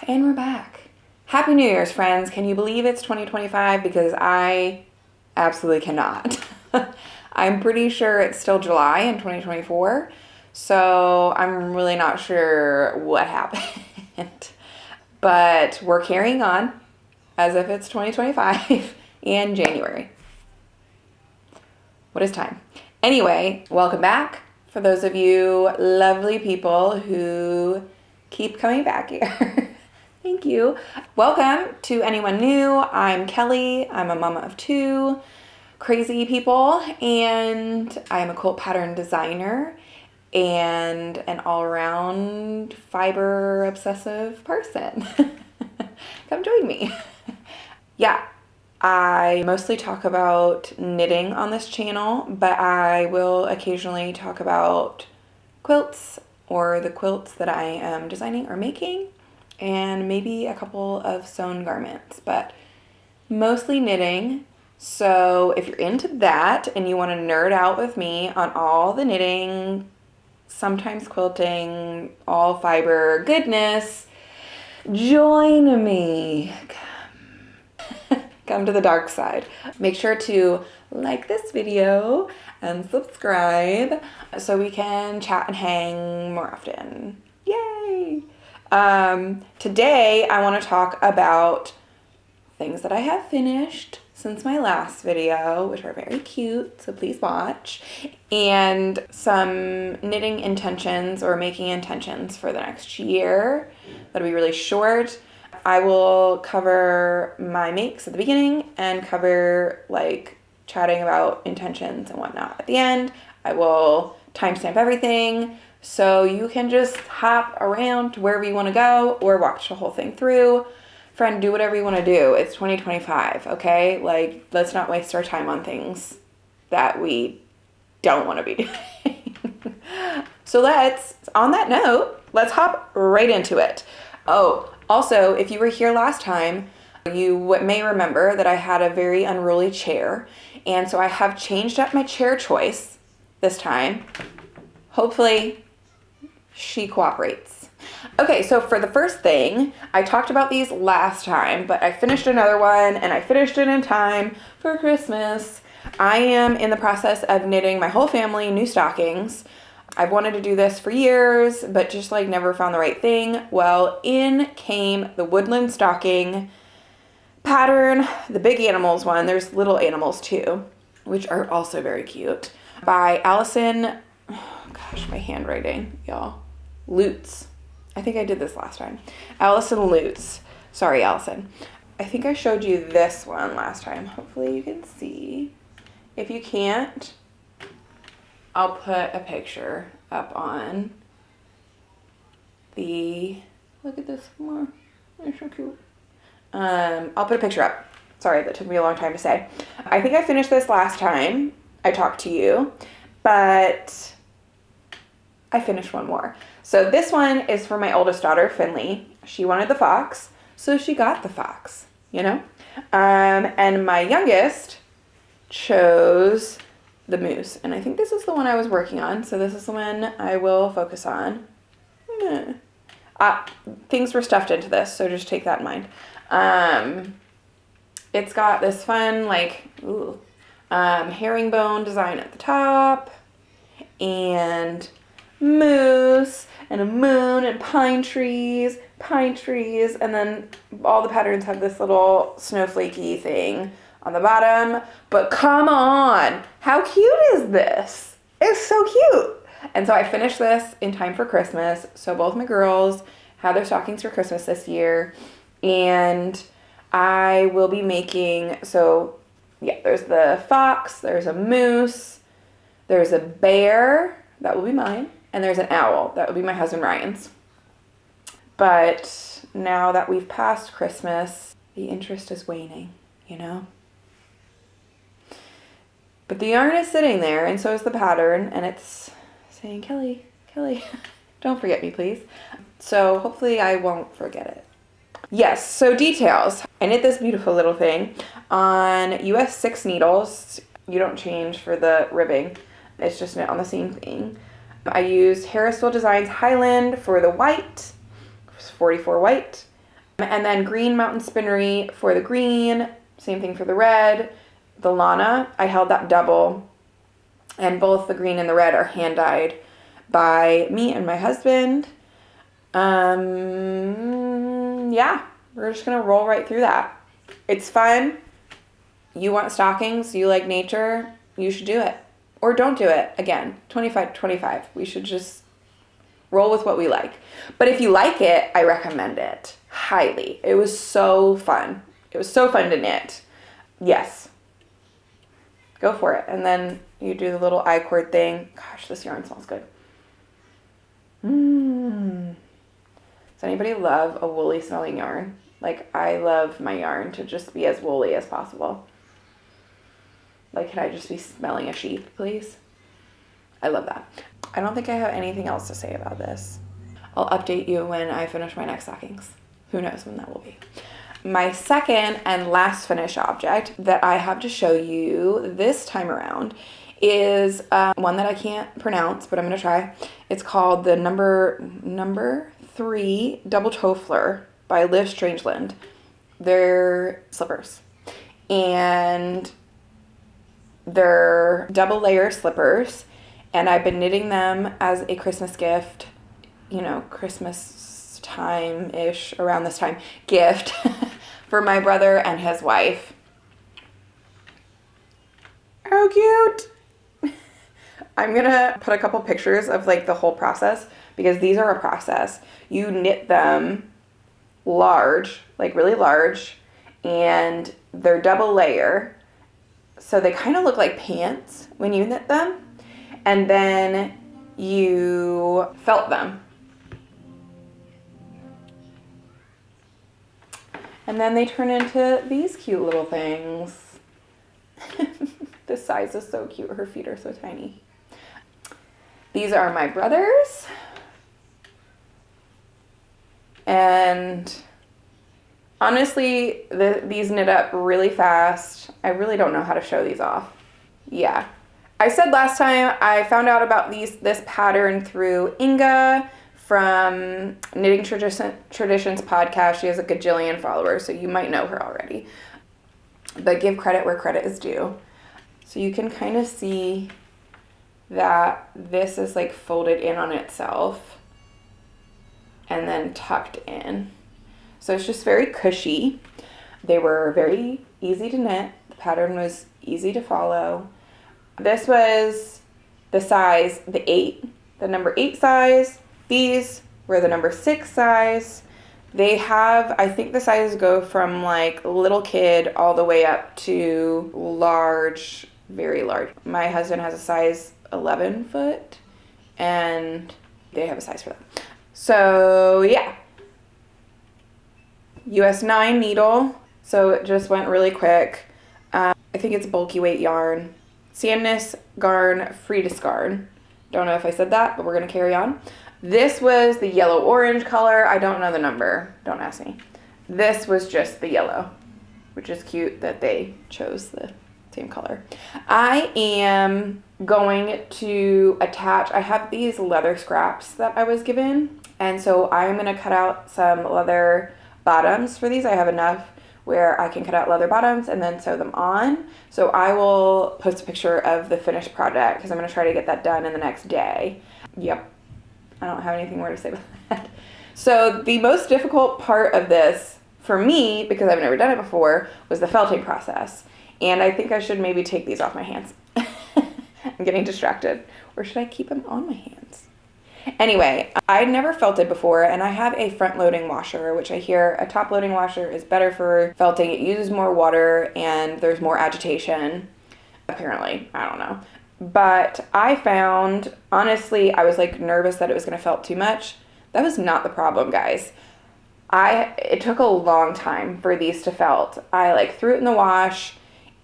And we're back. Happy New Year's, friends. Can you believe it's 2025? Because I absolutely cannot. I'm pretty sure it's still July in 2024, so I'm really not sure what happened. But we're carrying on as if it's 2025 and January. What is time? Anyway, welcome back. For those of you lovely people who keep coming back here. Thank you. Welcome to anyone new. I'm Kelly. I'm a mama of two crazy people, and I'm a quilt pattern designer and an all-around fiber obsessive person. Come join me. Yeah, I mostly talk about knitting on this channel, but I will occasionally talk about quilts or the quilts that I am designing or making, and maybe a couple of sewn garments, but mostly knitting. So if you're into that and you want to nerd out with me on all the knitting, sometimes quilting, all fiber goodness, join me. Come to the dark side. Make sure to like this video and subscribe so we can chat and hang more often. Yay! Today I want to talk about things that I have finished since my last video, which are very cute, so please watch, and some knitting intentions or making intentions for the next year. That'll be really short. I will cover my makes at the beginning and cover like chatting about intentions and whatnot at the end. I will timestamp everything so you can just hop around to wherever you want to go or watch the whole thing through. Friend, do whatever you want to do. It's 2025, okay? Like, let's not waste our time on things that we don't want to be doing. So on that note, let's hop right into it. Oh, also, if you were here last time, you may remember that I had a very unruly chair, and so I have changed up my chair choice this time. Hopefully, she cooperates. Okay, so for the first thing, I talked about these last time, but I finished another one, and I finished it in time for Christmas. I am in the process of knitting my whole family new stockings. I've wanted to do this for years, but just like never found the right thing. Well, in came the woodland stocking pattern, the big animals one. There's little animals too, which are also very cute, by Allison. Oh gosh, my handwriting, y'all. Lutes. I think I did this last time. Allison Lutes. Sorry, Allison. I think I showed you this one last time. Hopefully you can see. If you can't, I'll put a picture up on the, look at this more. They're so cute. I'll put a picture up. Sorry, that took me a long time to say. I think I finished this last time I talked to you, but I finished one more. So this one is for my oldest daughter, Finley. She wanted the fox, so she got the fox, you know? And my youngest chose the moose, and I think this is the one I was working on, so this is the one I will focus on. Things were stuffed into this, so just take that in mind. It's got this fun, like, herringbone design at the top, and moose, and a moon, and pine trees, and then all the patterns have this little snowflakey thing on the bottom. But come on, how cute is this? It's so cute. And so I finished this in time for Christmas. So both my girls had their stockings for Christmas this year, and I will be making, so yeah, there's the fox, there's a moose, there's a bear, that will be mine, and there's an owl, that would be my husband Ryan's. But now that we've passed Christmas, the interest is waning, you know? But the yarn is sitting there, and so is the pattern, and it's saying, Kelly, don't forget me, please. So hopefully I won't forget it. Yes, so details. I knit this beautiful little thing on US 6 needles. You don't change for the ribbing. It's just knit on the same thing. I used Harrisville Designs Highland for the white, 44 white. And then Green Mountain Spinnery for the green, same thing for the red. The Lana, I held that double, and both the green and the red are hand dyed by me and my husband. Yeah, we're just gonna roll right through that. It's fun. You want stockings, you like nature, you should do it. Or don't do it. Again, 25-25. We should just roll with what we like. But if you like it, I recommend it highly. It was so fun. It was so fun to knit. Yes. Go for it. And then you do the little I-cord thing. Gosh, this yarn smells good. Does anybody love a woolly smelling yarn? Like, I love my yarn to just be as woolly as possible. Like, can I just be smelling a sheep, please? I love that. I don't think I have anything else to say about this. I'll update you when I finish my next stockings. Who knows when that will be. My second and last finished object that I have to show you this time around is one that I can't pronounce, but I'm going to try. It's called the number 3 double tofler by Strangeland. They're slippers. And they're double layer slippers. And I've been knitting them as a Christmas gift, you know, Christmas time-ish, around this time, gift for my brother and his wife. How cute! I'm gonna put a couple pictures of like the whole process, because these are a process. You knit them large, like really large, and they're double layer. So they kind of look like pants when you knit them. And then you felt them. And then they turn into these cute little things. This size is so cute. Her feet are so tiny. These are my brother's. And honestly, these knit up really fast. I really don't know how to show these off. Yeah. I said last time I found out about this pattern through Inga from Knitting Traditions podcast. She has a gajillion followers, so you might know her already. But give credit where credit is due. So you can kind of see that this is like folded in on itself and then tucked in. So it's just very cushy. They were very easy to knit. The pattern was easy to follow. This was the size, the number 8 size. These were the number 6 size. They have, I think the sizes go from like little kid all the way up to large, very large. My husband has a size 11 foot and they have a size for that. So yeah, US 9 needle. So it just went really quick. I think it's bulky weight yarn. Sandnes garn, fritidsgarn. Don't know if I said that, but we're going to carry on. This was the yellow-orange color. I don't know the number. Don't ask me. This was just the yellow, which is cute that they chose the same color. I am going to attach, I have these leather scraps that I was given, and so I'm going to cut out some leather bottoms for these. I have enough where I can cut out leather bottoms and then sew them on. So I will post a picture of the finished project because I'm going to try to get that done in the next day. Yep. I don't have anything more to say about that. So the most difficult part of this for me, because I've never done it before, was the felting process. And I think I should maybe take these off my hands. I'm getting distracted. Or should I keep them on my hands? Anyway, I'd never felted before, and I have a front loading washer, which I hear a top loading washer is better for felting. It uses more water and there's more agitation. Apparently, I don't know. But I found, honestly, I was like nervous that it was going to felt too much. That was not the problem, guys. It took a long time for these to felt. I like threw it in the wash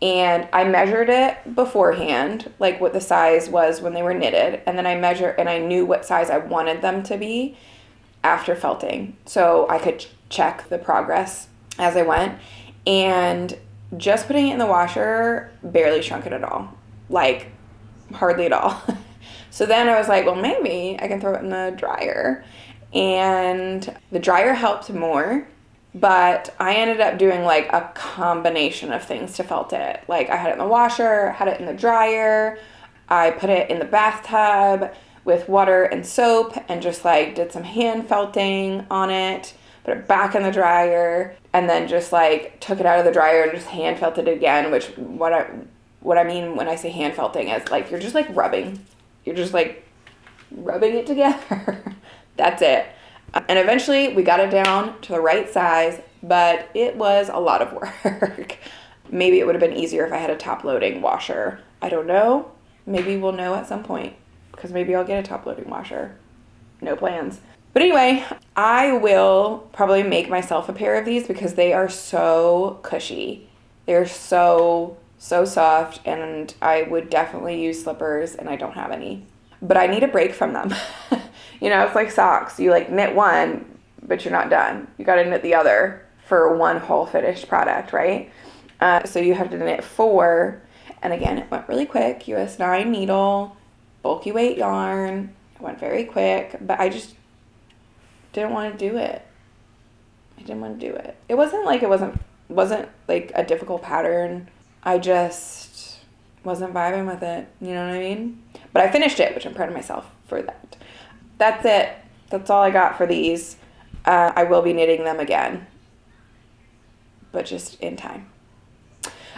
and I measured it beforehand, like what the size was when they were knitted. And then I measured and I knew what size I wanted them to be after felting. So I could check the progress as I went. And just putting it in the washer barely shrunk it at all. Like, hardly at all. So then I was like, well, maybe I can throw it in the dryer. And the dryer helped more. but I ended up doing like a combination of things to felt it. Like I had it in the washer, had it in the dryer, I put it in the bathtub with water and soap and just like did some hand felting on it, put it back in the dryer, and then just like took it out of the dryer and just hand felted it again, which what I mean when I say hand felting is like you're just like rubbing. You're just like rubbing it together. That's it. And eventually we got it down to the right size, but it was a lot of work. Maybe it would have been easier if I had a top loading washer. I don't know. Maybe we'll know at some point, because maybe I'll get a top loading washer. No plans. But anyway, I will probably make myself a pair of these because they are so cushy. They're so soft, and I would definitely use slippers, and I don't have any. But I need a break from them. You know, it's like socks. You like knit one, but you're not done. You got to knit the other for one whole finished product, right? So you have to knit 4. And again, it went really quick. US 9 needle, bulky weight yarn. It went very quick, but I just didn't want to do it. It wasn't like wasn't like a difficult pattern. I just wasn't vibing with it. You know what I mean? But I finished it, which I'm proud of myself for that. That's it. That's all I got for these. I will be knitting them again, but just in time.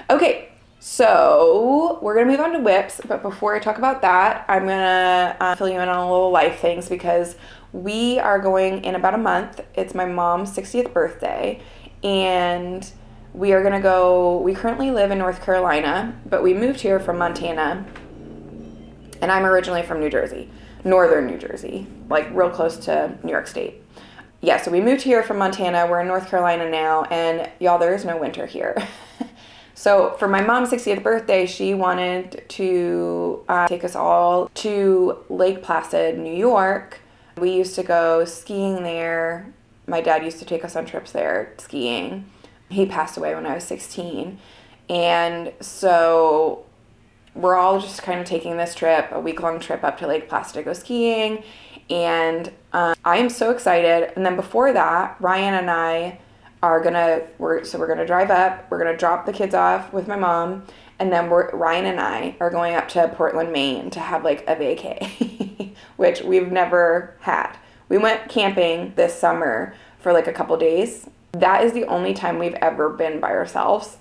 Okay, so we're going to move on to whips, but before I talk about that, I'm going to fill you in on a little life things because we are going in about a month. It's my mom's 60th birthday, and we are going to go. We currently live in North Carolina, but we moved here from Montana, and I'm originally from New Jersey. Northern New Jersey, like real close to New York State. Yeah, so we moved here from Montana. We're in North Carolina now, and y'all, there is no winter here. So for my mom's 60th birthday, she wanted to take us all to Lake Placid, New York. We used to go skiing there. My dad used to take us on trips there skiing. He passed away when I was 16. And so we're all just kind of taking this trip, a week-long trip up to Lake Placid to go skiing, and I am so excited. And then before that, Ryan and I are we're gonna drive up, we're gonna drop the kids off with my mom, and then Ryan and I are going up to Portland, Maine to have like a vacay, which we've never had. We went camping this summer for like a couple days. That is the only time we've ever been by ourselves.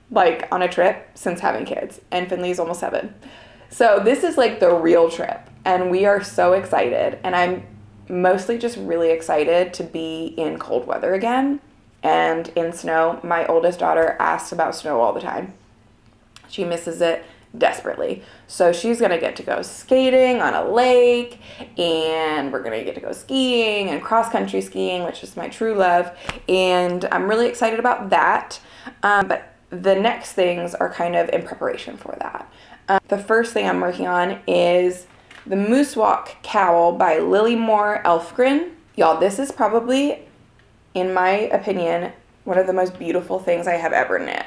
Like on a trip since having kids, and Finley's almost 7. So this is like the real trip, and we are so excited, and I'm mostly just really excited to be in cold weather again and in snow. My oldest daughter asks about snow all the time. She misses it desperately. So she's gonna get to go skating on a lake, and we're gonna get to go skiing and cross-country skiing, which is my true love, and I'm really excited about that. But the next things are kind of in preparation for that. The first thing I'm working on is the moosewalk cowl by lillemor elfgren. Y'all, this is probably, in my opinion, one of the most beautiful things I have ever knit.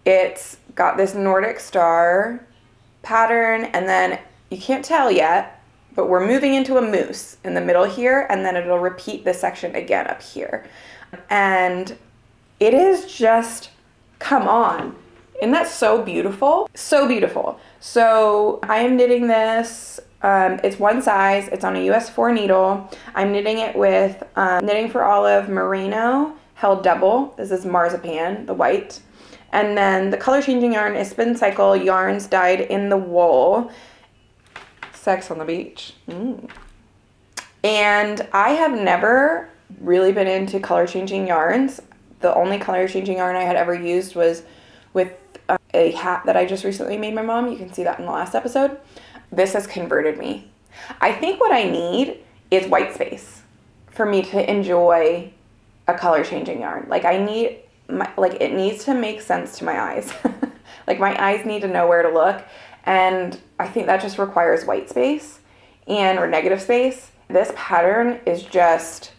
It's got this Nordic star pattern, and then you can't tell yet, but we're moving into a moose in the middle here, and then it'll repeat this section again up here. And it is just, come on. Isn't that so beautiful? So beautiful. So I am knitting this. It's one size. It's on a US 4 needle. I'm knitting it with Knitting for Olive Merino held double. This is marzipan, the white. And then the color changing yarn is spincycle yarns dyed in the wool. Sex on the beach. And I have never really been into color changing yarns. The only color changing yarn I had ever used was with a hat that I just recently made my mom. You can see that in the last episode. This has converted me. I think what I need is white space for me to enjoy a color changing yarn. Like it needs to make sense to my eyes. Like my eyes need to know where to look. And I think that just requires white space or negative space. This pattern is just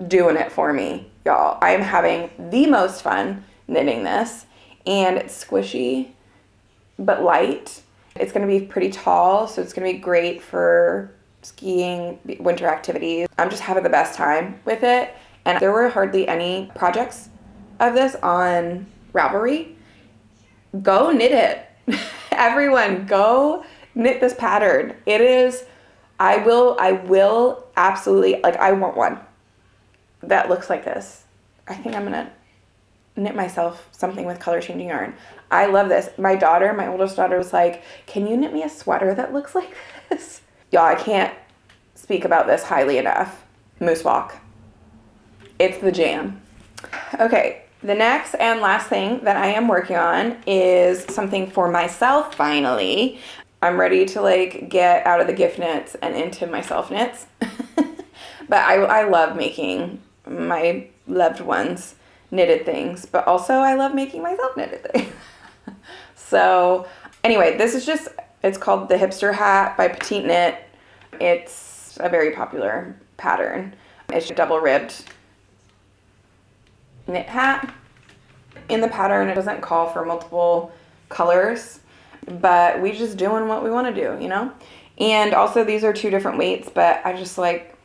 doing it for me, y'all. I am having the most fun knitting this, and it's squishy but light. It's going to be pretty tall, so it's going to be great for skiing, winter activities. I'm just having the best time with it. And there were hardly any projects of this on Ravelry. Go knit it. Everyone, go knit this pattern. It is, I will absolutely, like, I want one that looks like this. I think I'm gonna knit myself something with color changing yarn. I love this. My daughter, my oldest daughter, was like, can you knit me a sweater that looks like this? Y'all, I can't speak about this highly enough. Moosewalk. It's the jam. Okay, the next and last thing that I am working on is something for myself finally. I'm ready to like get out of the gift knits and into my self knits. But I love making my loved ones knitted things, but also I love making myself knitted things. So anyway, this is just, it's called the Hipster Hat by petiteknit. It's a very popular pattern. It's a double ribbed knit hat. In the pattern, it doesn't call for multiple colors, but we just doing what we want to do, you know? And also these are 2 different weights, but I just like,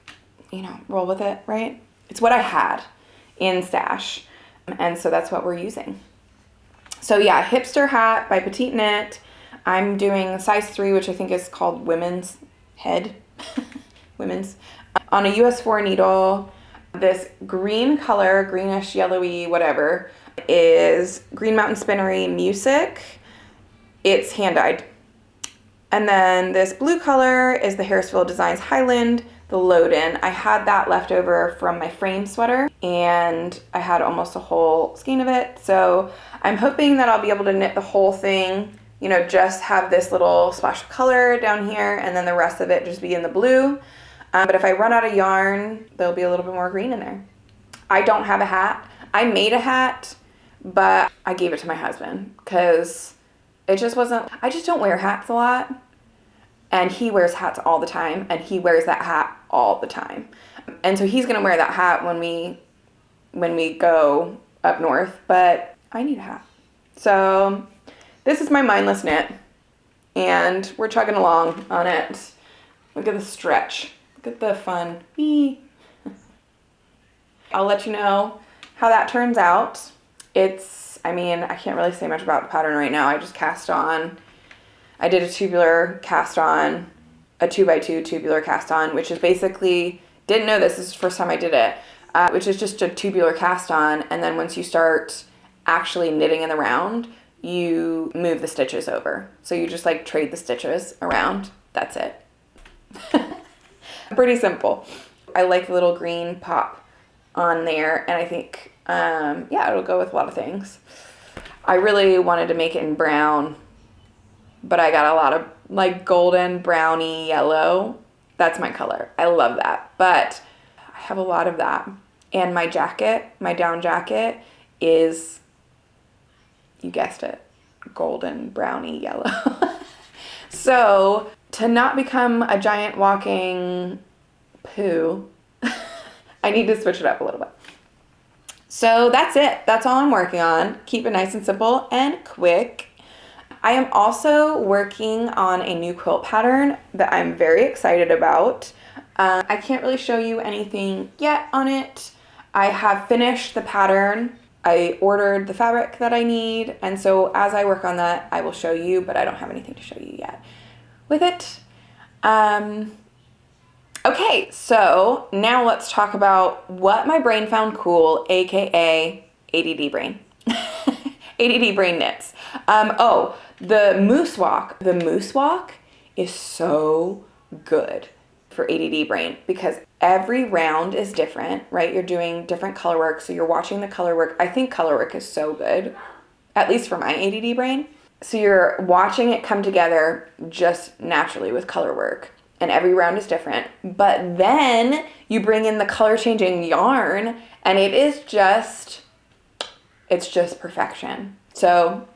you know, roll with it, right? It's what I had in stash. And so that's what we're using. So yeah, Hipster Hat by petiteknit. I'm doing size 3, which I think is called women's head. Women's. On a US 4 needle. This green color, greenish, yellowy, whatever, is Green Mountain Spinnery Mewesic. It's hand-dyed. And then this blue color is the Harrisville Designs Highland, the Loden. I had that left over from my frame sweater, and I had almost a whole skein of it. So I'm hoping that I'll be able to knit the whole thing, you know, just have this little splash of color down here, and then the rest of it just be in the blue. But if I run out of yarn, there'll be a little bit more green in there. I don't have a hat. I made a hat, but I gave it to my husband because it just wasn't, I just don't wear hats a lot. And he wears hats all the time, and he wears that hat all the time. And so he's gonna wear that hat when we go up north, but I need a hat. So this is my mindless knit, and we're chugging along on it. Look at the stretch. Look at the fun. Whee! I'll let you know how that turns out. I mean, I can't really say much about the pattern right now. I just cast on. I did a tubular cast on, a 2x2 tubular cast on, which is basically, didn't know this is the first time I did it, which is just a tubular cast on, and then once you start actually knitting in the round, you move the stitches over. So you just like trade the stitches around. That's it. Pretty simple. I like the little green pop on there, and I think, yeah, it'll go with a lot of things. I really wanted to make it in brown, but I got a lot of like golden, browny, yellow. That's my color. I love that, but I have a lot of that. And my jacket, my down jacket is, you guessed it, golden, browny, yellow. So to not become a giant walking poo, I need to switch it up a little bit. So that's it. That's all I'm working on. Keep it nice and simple and quick. I am also working on a new quilt pattern that I'm very excited about. I can't really show you anything yet on it. I have finished the pattern. I ordered the fabric that I need, and so as I work on that, I will show you, but I don't have anything to show you yet with it. Okay, so now let's talk about what my brain found cool, aka ADD brain. ADD brain knits. Oh, the moosewalk. The moosewalk is so good for ADD brain because every round is different, right? You're doing different color work, so you're watching the color work. I think color work is so good, at least for my ADD brain. So you're watching it come together just naturally with color work, and every round is different. But then you bring in the color changing yarn, and it's just perfection. So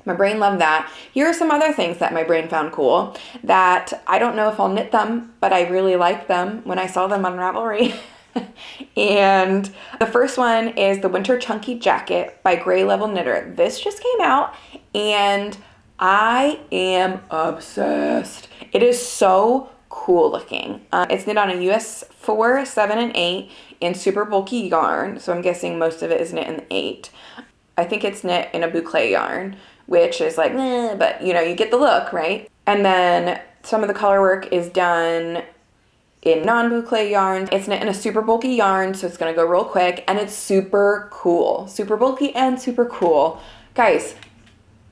my brain loved that. Here are some other things that my brain found cool that I don't know if I'll knit them, but I really liked them when I saw them on Ravelry. And the first one is the Winter Chunky Jacket by Gray Level Knitter. This just came out and I am obsessed. It is so cool looking. It's knit on a US 4, 7, and 8 in super bulky yarn. So I'm guessing most of it is knit in 8. I think it's knit in a boucle yarn, which is like, but you know, you get the look, right? And then some of the color work is done in non-boucle yarn. It's knit in a super bulky yarn, so it's gonna go real quick, and it's super cool. Super bulky and super cool. Guys,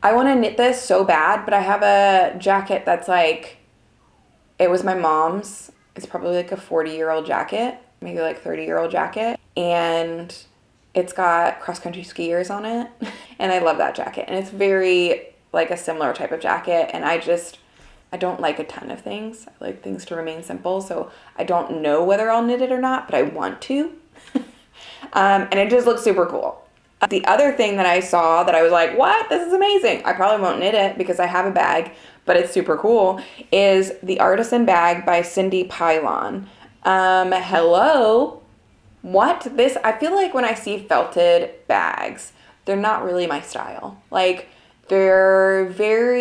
I wanna knit this so bad, but I have a jacket that's like, it was my mom's. It's probably like a 40-year-old jacket, maybe like 30-year-old jacket. And it's got cross-country skiers on it. And I love that jacket. And it's very like a similar type of jacket. And I don't like a ton of things. I like things to remain simple. So I don't know whether I'll knit it or not, but I want to. And it just looks super cool. The other thing that I saw that I was like, what? This is amazing. I probably won't knit it because I have a bag, but it's super cool, is the Artisan bag by Cindy Pilon. Hello? What? This, I feel like when I see felted bags, they're not really my style. Like, they're very,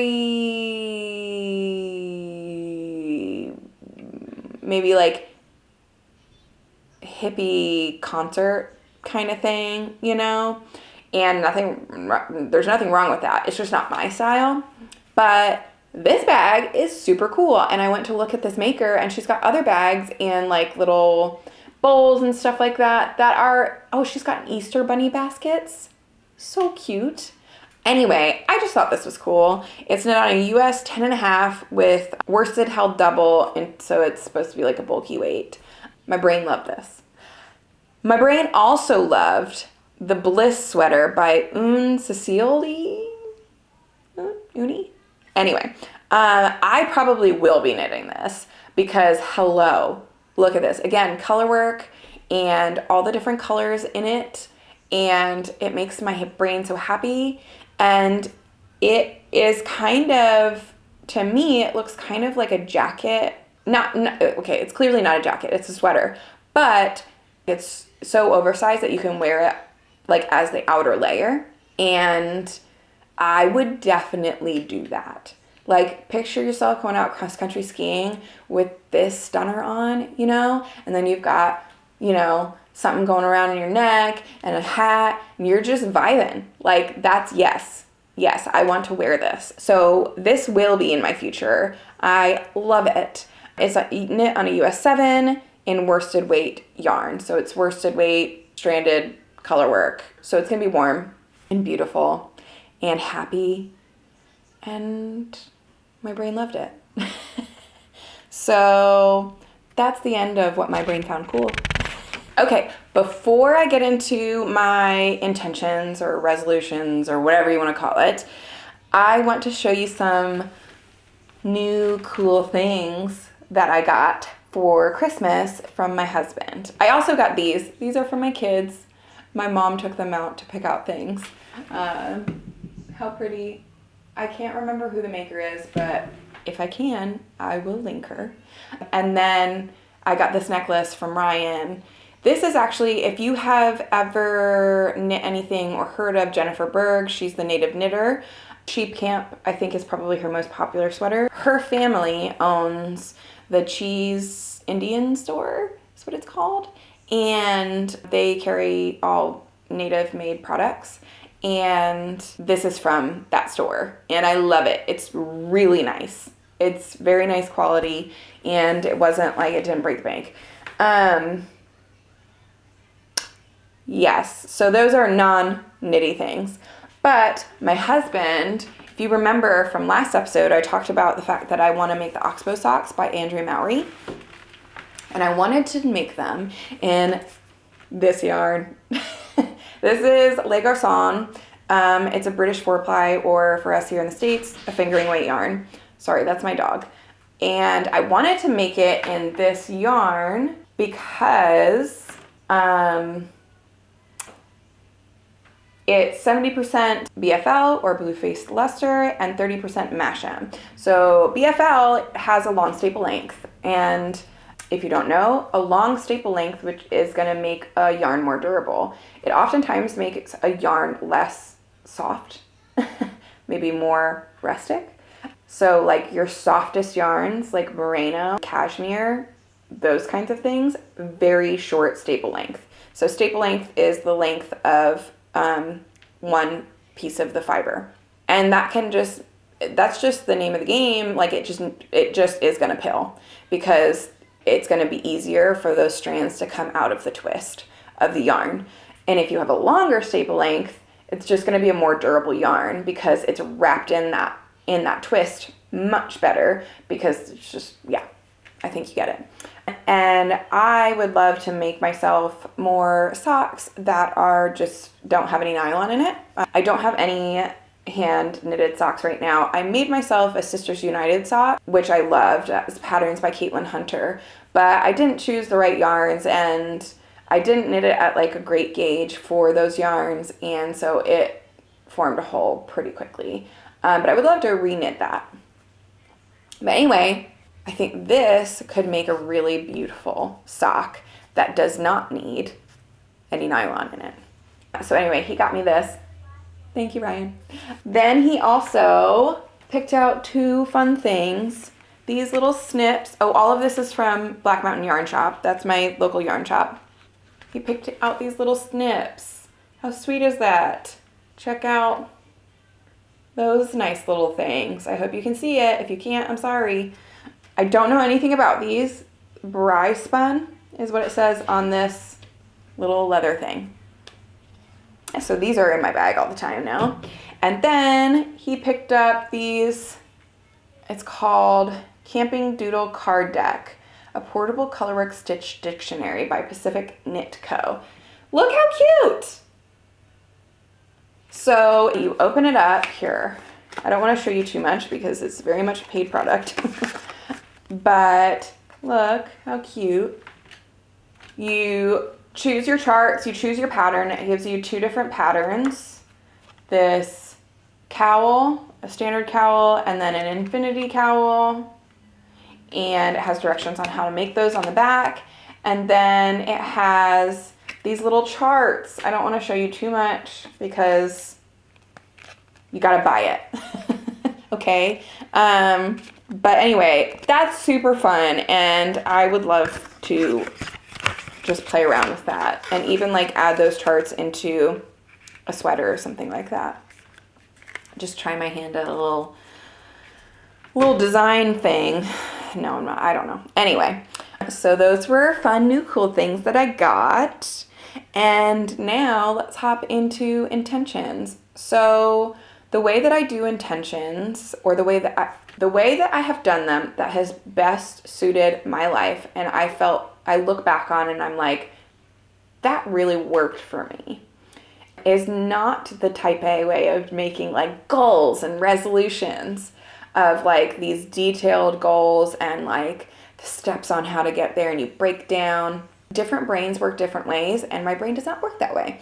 maybe like hippie concert kind of thing, you know? And there's nothing wrong with that. It's just not my style. But this bag is super cool. And I went to look at this maker, and she's got other bags and like little bowls and stuff like that are, oh, she's got Easter bunny baskets. So cute. Anyway, I just thought this was cool. It's knit on a US 10.5 with worsted held double, and so it's supposed to be like a bulky weight. My brain loved this. My brain also loved the Bliss sweater by Cecilie. Uni? Anyway, I probably will be knitting this because, hello, look at this. Again, color work and all the different colors in it, and it makes my brain so happy. And it is kind of, to me, it looks kind of like a jacket. Okay, it's clearly not a jacket. It's a sweater. But it's so oversized that you can wear it like as the outer layer. And I would definitely do that. Like, picture yourself going out cross-country skiing with this stunner on, you know? And then you've got, you know, something going around in your neck and a hat, and you're just vibing. Like, that's yes. Yes, I want to wear this. So this will be in my future. I love it. It's knit on a US 7 in worsted weight yarn. So it's worsted weight, stranded color work. So it's going to be warm and beautiful and happy. And my brain loved it. So that's the end of what my brain found cool. Okay, before I get into my intentions or resolutions or whatever you want to call it, I want to show you some new cool things that I got for Christmas from my husband. I also got these. These are from my kids. My mom took them out to pick out things. How pretty. I can't remember who the maker is, but if I can, I will link her. And then I got this necklace from Ryan. This is actually, if you have ever knit anything or heard of Jennifer Berg, she's the native knitter. Sheep Camp, I think, is probably her most popular sweater. Her family owns the Cheese Indian store, is what it's called. And they carry all native made products. And this is from that store. And I love it. It's really nice. It's very nice quality. And it wasn't like it didn't break the bank. Yes, so those are non-knitty things. But my husband, if you remember from last episode, I talked about the fact that I want to make the Oxbow socks by Andrea Mowry. And I wanted to make them in this yarn. This is Le Garcon. It's a British 4-ply, or for us here in the States, a fingering weight yarn. Sorry, that's my dog. And I wanted to make it in this yarn because it's 70% BFL or blue-faced luster and 30% Masham. So BFL has a long staple length, and if you don't know, a long staple length, which is going to make a yarn more durable. It oftentimes makes a yarn less soft, maybe more rustic. So like your softest yarns, like merino, cashmere, those kinds of things, very short staple length. So staple length is the length of one piece of the fiber. And that's just the name of the game. Like it just is going to pill, because it's going to be easier for those strands to come out of the twist of the yarn. And if you have a longer staple length, it's just going to be a more durable yarn, because it's wrapped in that twist much better, because it's just, yeah, I think you get it. And I would love to make myself more socks that don't have any nylon in it. I don't have any hand knitted socks right now. I made myself a Sisters United sock, which I loved. It was patterns by Caitlin Hunter, but I didn't choose the right yarns, and I didn't knit it at like a great gauge for those yarns, and so it formed a hole pretty quickly. But I would love to reknit that. But anyway, I think this could make a really beautiful sock that does not need any nylon in it. So anyway, he got me this. Thank you, Ryan. Then he also picked out 2 fun things. These little snips. Oh, all of this is from Black Mountain Yarn Shop. That's my local yarn shop. He picked out these little snips. How sweet is that? Check out those nice little things. I hope you can see it. If you can't, I'm sorry. I don't know anything about these. Bry spun is what it says on this little leather thing. So these are in my bag all the time now. And then he picked up these, it's called Camping Doodle Card Deck, a portable colorwork stitch dictionary by Pacific Knit Co. Look how cute! So you open it up here. I don't want to show you too much because it's very much a paid product. But look how cute. You choose your charts, you choose your pattern. It gives you 2 different patterns. This cowl, a standard cowl, and then an infinity cowl. And it has directions on how to make those on the back. And then it has these little charts. I don't want to show you too much because you got to buy it. Okay? But anyway, that's super fun, and I would love to just play around with that and even like add those charts into a sweater or something like that. Just try my hand at a little design thing. No, I'm not. I don't know. Anyway, so those were fun, new, cool things that I got. And now let's hop into intentions. So the way that I do intentions, or the way that I have done them that has best suited my life, and I look back on and I'm like, that really worked for me, is not the type A way of making like goals and resolutions of like these detailed goals and like the steps on how to get there, and you break down. Different brains work different ways, and my brain does not work that way.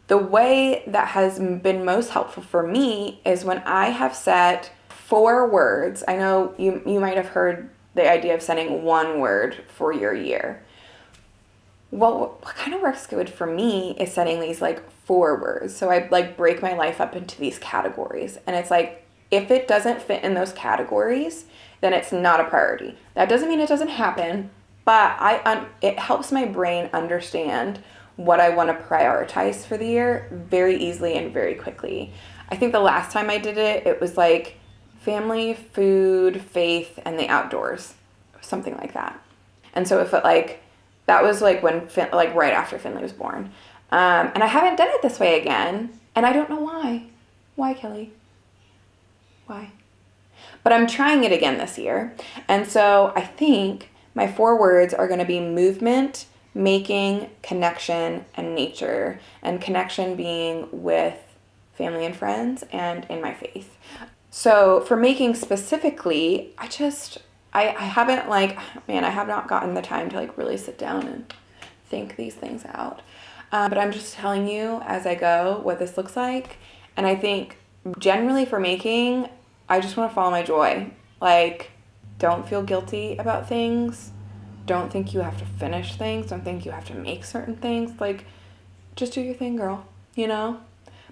The way that has been most helpful for me is when I have set 4 words. I know you might have heard the idea of setting 1 word for your year. Well, what kind of works good for me is setting these like 4 words. So I like break my life up into these categories. And it's like, if it doesn't fit in those categories, then it's not a priority. That doesn't mean it doesn't happen, but it helps my brain understand what I want to prioritize for the year very easily and very quickly. I think the last time I did it, it was like family, food, faith, and the outdoors, something like that. And so if it like, that was like when, like right after Finley was born. And I haven't done it this way again, and I don't know why. Why, Kelly? Why? But I'm trying it again this year. And so I think my 4 words are going to be movement, making, connection, and nature. And connection being with family and friends and in my faith. So for making specifically, I haven't I have not gotten the time to like really sit down and think these things out. But I'm just telling you as I go what this looks like. And I think generally for making, I just want to follow my joy. Like, don't feel guilty about things. Don't think you have to finish things. Don't think you have to make certain things. Like, just do your thing, girl, you know?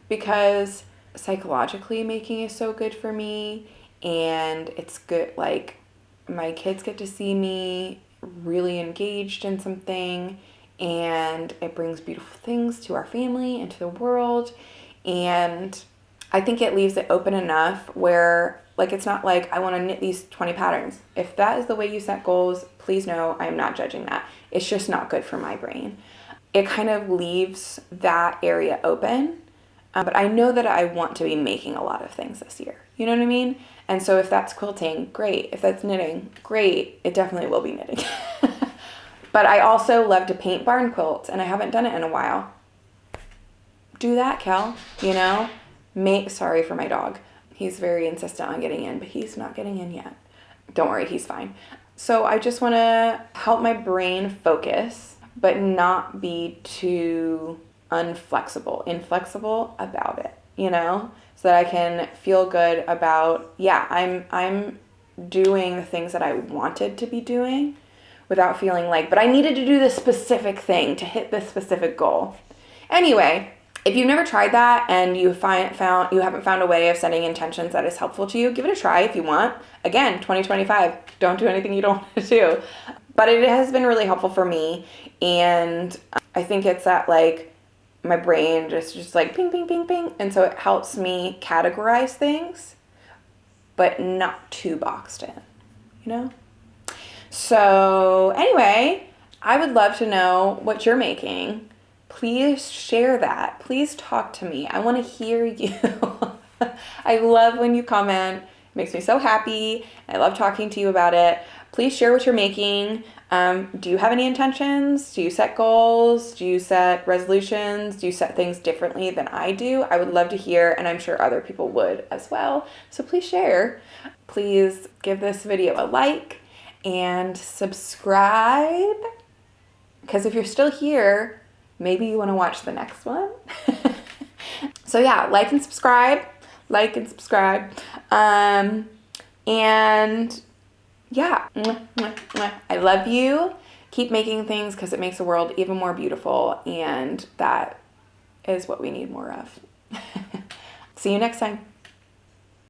Because psychologically making is so good for me, and it's good. Like, my kids get to see me really engaged in something, and it brings beautiful things to our family and to the world. And I think it leaves it open enough where, like, it's not like I want to knit these 20 patterns. If that is the way you set goals, please know I am not judging that. It's just not good for my brain. It kind of leaves that area open. But I know that I want to be making a lot of things this year. You know what I mean? And so if that's quilting, great. If that's knitting, great. It definitely will be knitting. But I also love to paint barn quilts, and I haven't done it in a while. Do that, Kel. You know? Sorry for my dog. He's very insistent on getting in, but he's not getting in yet. Don't worry, he's fine. So I just want to help my brain focus, but not be too inflexible about it, you know? So that I can feel good about, yeah, I'm doing the things that I wanted to be doing without feeling like, but I needed to do this specific thing to hit this specific goal. Anyway, if you've never tried that and you haven't found a way of setting intentions that is helpful to you, give it a try if you want. Again, 2025, don't do anything you don't want to do. But it has been really helpful for me, and I think it's that, like, my brain just like ping, ping, ping, ping. And so it helps me categorize things, but not too boxed in, you know? So anyway, I would love to know what you're making. Please share that. Please talk to me. I want to hear you. I love when you comment. It makes me so happy. I love talking to you about it. Please share what you're making. Do you have any intentions? Do you set goals? Do you set resolutions? Do you set things differently than I do? I would love to hear, and I'm sure other people would as well. So please share. Please give this video a like and subscribe, because if you're still here, maybe you want to watch the next one. So yeah, like and subscribe. And yeah, I love you. Keep making things, because it makes the world even more beautiful, and that is what we need more of. See you next time.